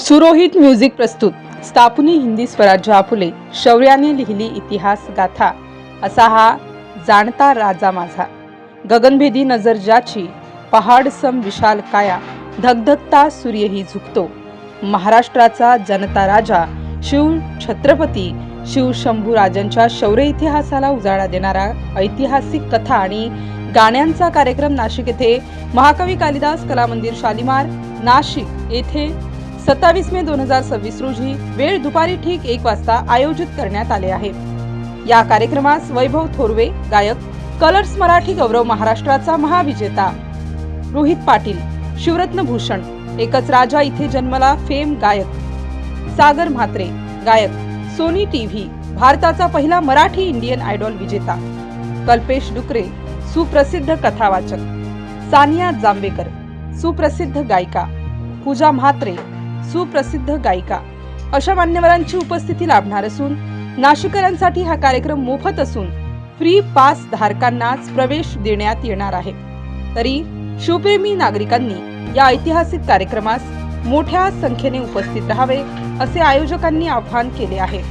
सुरोहित music प्रस्तुत स्थापनी हिंदी स्वराज्य आपुले शौर्याने लिहिली इतिहास गाथा असा हा जाणता राजा माझा गगनभेदी नजर ज्याची पहाड सम विशाल काया धगधगता सूर्यही झुकतो महाराष्ट्राचा जनता राजा शिव छत्रपती शिव शंभू राजांच्या शौर्य इतिहासाला उजाळा देणारा ऐतिहासिक कथा आणि गाण्यांचा कार्यक्रम नाशिक येथे महाकवी कालिदास कला मंदिर शालिमार नाशिक येथे 27 मे 2026 रोजी वेळ दुपारी ठीक 1 वाजता आयोजित करण्यात आले आहे। या कार्यक्रमास वैभव थोरवे गायक, कलर्स मराठी गौरव महाराष्ट्राचा महाविजेता रोहित पाटील, शिवरत्न भूषण, एकच राजा इथे जन्मला फेम गायक सागर म्हात्रे गायक, सोनी टीव्ही भारताचा पहिला मराठी इंडियन आयडॉल विजेता कल्पेश डुकरे सुप्रसिद्ध कथावाचक, सानिया जांभेकर सुप्रसिद्ध गायिका, पूजा म्हात्रे सुप्रसिद्ध गायिका अशा मान्यवरांची उपस्थिती लाभणार असून नाशिककरांसाठी हा कार्यक्रम मोफत असून फ्री पास धारकांनाच प्रवेश देण्यात येणार आहे। तरी शिवप्रेमी नागरिकांनी या ऐतिहासिक कार्यक्रमास मोठ्या संख्येने उपस्थित राहावे असे आयोजकांनी आवाहन केले आहे।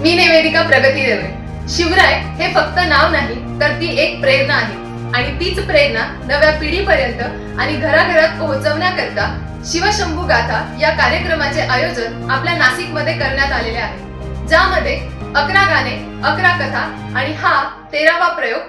मी निवेदिका प्रगती देवे। शिवराय हे फक्त नाव नाही तर ती एक प्रेरणा आहे आणि तीच प्रेरणा नव्या पिढीपर्यंत आणि घराघरात पोहोचवण्याकरता शिवशंभू गाथा या कार्यक्रमाचे आयोजन आपल्या नाशिकमध्ये करण्यात आलेले आहे, ज्यामध्ये 11 गाणे, 11 कथा आणि हा 13वा प्रयोग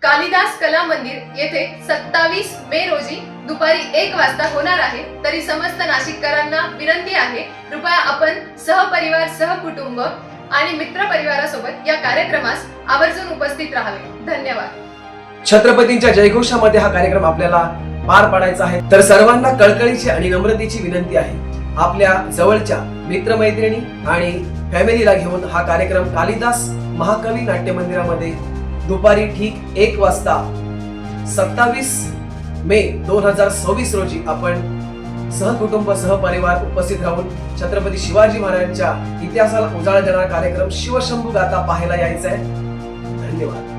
कालिदास कला मंदिर येथे 27 मे रोजी दुपारी 1 वाजता होणार आहे। तरी समस्त नाशिककरांना विनंती आहे, कृपया आपण सहपरिवार, सहकुटुंब आणि मित्र परिवारासोबत या कार्यक्रमास आवर्जून उपस्थित राहावे। धन्यवाद। छत्रपतींच्या जयघोषामध्ये हा कार्यक्रम आपल्याला पार पाडायचा आहे, तर सर्वांना कळकळीची आणि नम्रतेची विनंती आहे, आपल्या जवळच्या मित्रमैत्रिणी आणि फॅमिलीला घेऊन हा कार्यक्रम कालिदास महाकवी नाट्य मंदिरामध्ये दुपारी ठीक 1 वाजता 27 मे 2026 रोजी आपण सहकुटुंब सहपरिवार उपस्थित राहून छत्रपती शिवाजी महाराजांच्या इतिहासाला उजाळा देणारा कार्यक्रम शिवशंभू गाथा पाहायला यायचा आहे। धन्यवाद।